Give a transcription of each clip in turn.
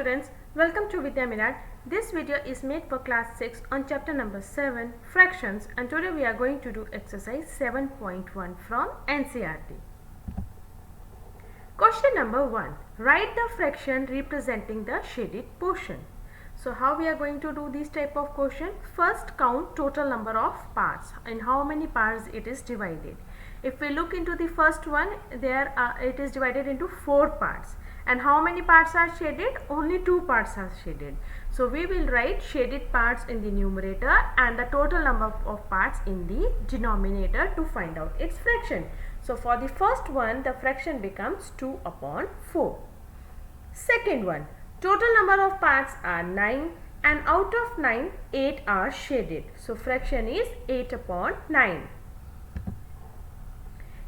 students, welcome to Vidya Mirad. This video is made for class 6 on chapter number 7 fractions, and today we are going to do exercise 7.1 from NCERT. Question number 1. Write the fraction representing the shaded portion. So how we are going to do this type of question? First count total number of parts and how many parts it is divided. If we look into the first one, it is divided into 4 parts. And how many parts are shaded? Only 2 parts are shaded. So we will write shaded parts in the numerator and the total number of parts in the denominator to find out its fraction. So for the first one, the fraction becomes 2 upon 4. Second one, total number of parts are 9 and out of 9, 8 are shaded. So fraction is 8 upon 9.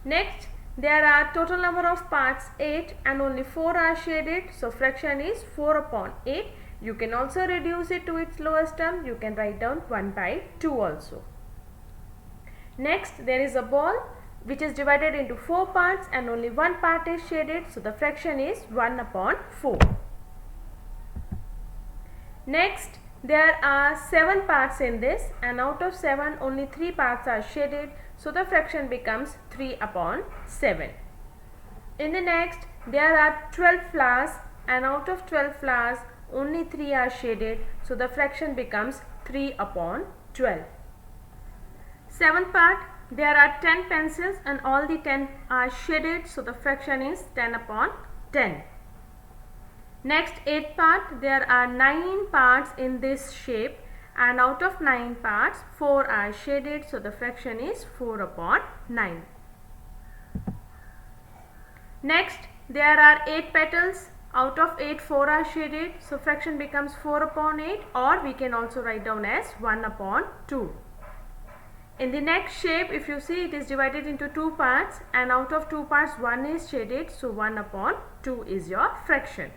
Next, there are total number of parts 8 and only 4 are shaded. So fraction is 4 upon 8. You can also reduce it to its lowest term. You can write down 1 by 2 also. Next, there is a ball which is divided into 4 parts and only 1 part is shaded. So the fraction is 1 upon 4. Next, there are 7 parts in this and out of 7 only 3 parts are shaded. So the fraction becomes 3 upon 7. In the next, there are 12 flowers and out of 12 flowers only 3 are shaded. So the fraction becomes 3 upon 12. Seventh part, there are 10 pencils and all the 10 are shaded. So the fraction is 10 upon 10. Next, 8th part, there are 9 parts in this shape and out of 9 parts 4 are shaded. So the fraction is 4 upon 9. Next, there are 8 petals. Out of 8, 4 are shaded. So fraction becomes 4 upon 8, or we can also write down as 1 upon 2. In the next shape, if you see, it is divided into 2 parts and out of 2 parts 1 is shaded. So 1 upon 2 is your fraction.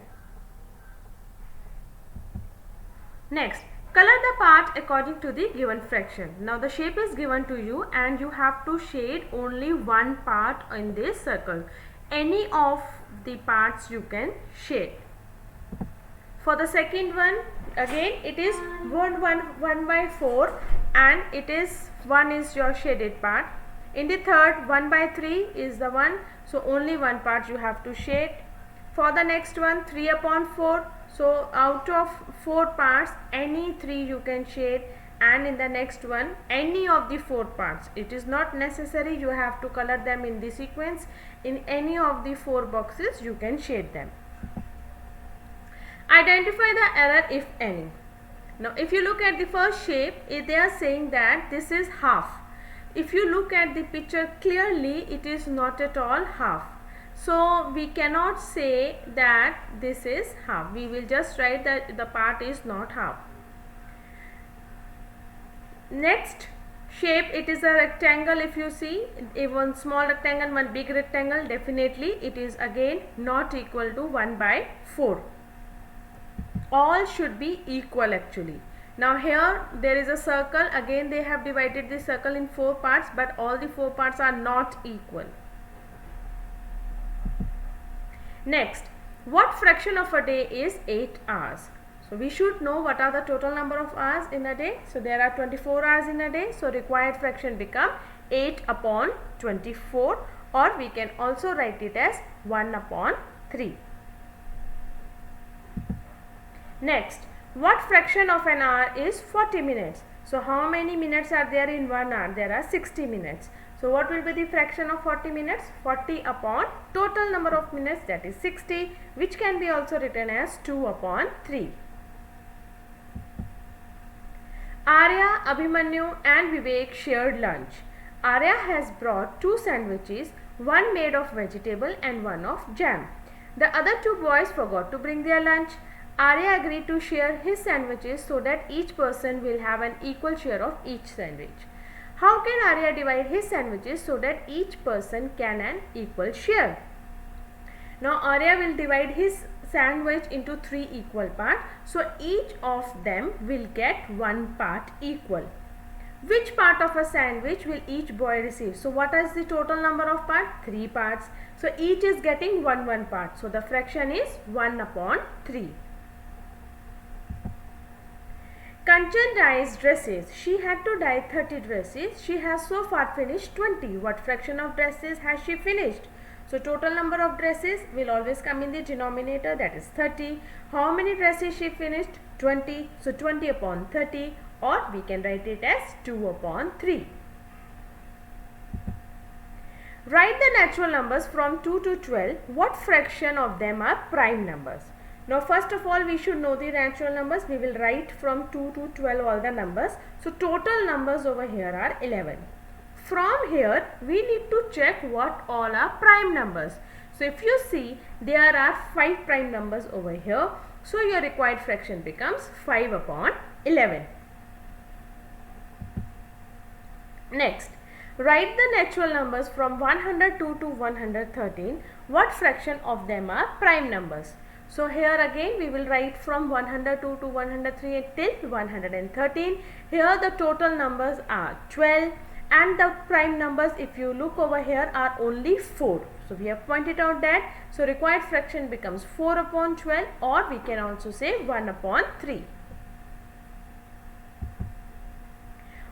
Next, color the part according to the given fraction. Now the shape is given to you and you have to shade only one part in this circle. Any of the parts you can shade. For the second one, again it is 1 by 4 and it is 1 is your shaded part. In the third, 1 by 3 is the one, so only one part you have to shade. For the next one, 3 upon 4. So out of 4 parts, any 3 you can shade, and in the next one, any of the 4 parts. It is not necessary you have to color them in the sequence. In any of the 4 boxes you can shade them. Identify the error if any. Now if you look at the first shape, they are saying that this is half. If you look at the picture clearly, it is not at all half. So we cannot say that this is half. We will just write that the part is not half. Next shape, it is a rectangle. If you see, one small rectangle, one big rectangle, definitely it is again not equal to 1 by 4. All should be equal actually. Now here there is a circle. Again they have divided the circle in 4 parts, but all the 4 parts are not equal. Next, what fraction of a day is 8 hours? So we should know what are the total number of hours in a day. So there are 24 hours in a day. So required fraction become 8 upon 24, or we can also write it as 1 upon 3. Next, what fraction of an hour is 40 minutes? So how many minutes are there in 1 hour? There are 60 minutes. So what will be the fraction of 40 minutes? 40 upon total number of minutes, that is 60, which can be also written as 2 upon 3. Arya, Abhimanyu and Vivek shared lunch. Arya has brought 2 sandwiches, one made of vegetable and one of jam. The other 2 boys forgot to bring their lunch. Arya agreed to share his sandwiches so that each person will have an equal share of each sandwich. How can Arya divide his sandwiches so that each person can an equal share? Now Arya will divide his sandwich into 3 equal parts. So each of them will get 1 part equal. Which part of a sandwich will each boy receive? So what is the total number of parts? 3 parts. So each is getting one part. So the fraction is 1 upon 3. Kanchan dyes dresses. She had to dye 30 dresses. She has so far finished 20. What fraction of dresses has she finished? So total number of dresses will always come in the denominator, that is 30. How many dresses she finished? 20. So 20 upon 30, or we can write it as 2 upon 3. Write the natural numbers from 2 to 12. What fraction of them are prime numbers? Now first of all we should know the natural numbers. We will write from 2 to 12 all the numbers. So total numbers over here are 11. From here we need to check what all are prime numbers. So if you see, there are 5 prime numbers over here. So your required fraction becomes 5 upon 11. Next, write the natural numbers from 102 to 113. What fraction of them are prime numbers? So here again we will write from 102 to 103 till 113. Here the total numbers are 12 and the prime numbers, if you look over here, are only 4. So we have pointed out that. So required fraction becomes 4 upon 12, or we can also say 1 upon 3.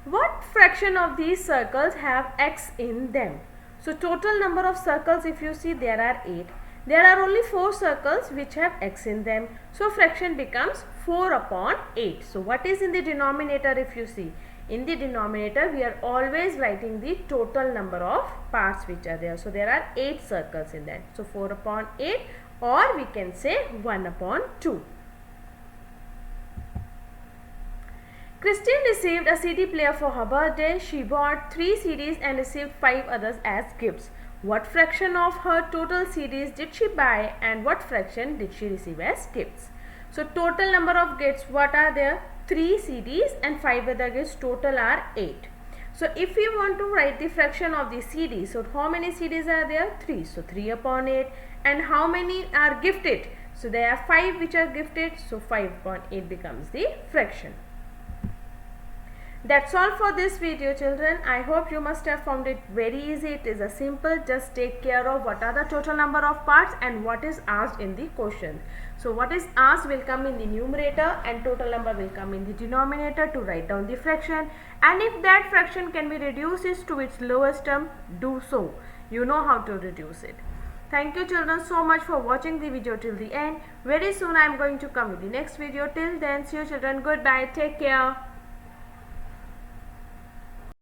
What fraction of these circles have x in them? So total number of circles, if you see, there are 8. There are only 4 circles which have x in them. So fraction becomes 4 upon 8. So what is in the denominator, if you see? In the denominator we are always writing the total number of parts which are there. So there are 8 circles in that. So 4 upon 8, or we can say 1 upon 2. Christine received a CD player for her birthday. She bought 3 CDs and received 5 others as gifts. What fraction of her total CDs did she buy, and what fraction did she receive as gifts? So total number of gifts, what are there? 3 CDs and 5 other gifts, total are 8. So if we want to write the fraction of the CDs, so how many CDs are there? 3. So 3 upon 8. And how many are gifted? So there are 5 which are gifted. So 5 upon 8 becomes the fraction. That's all for this video, children. I hope you must have found it very easy. It is a simple, just take care of what are the total number of parts and what is asked in the question. So what is asked will come in the numerator and total number will come in the denominator to write down the fraction. And if that fraction can be reduced to its lowest term, do so. You know how to reduce it. Thank you, children, so much for watching the video till the end. Very soon I am going to come with the next video. Till then, see you, children. Goodbye. Take care.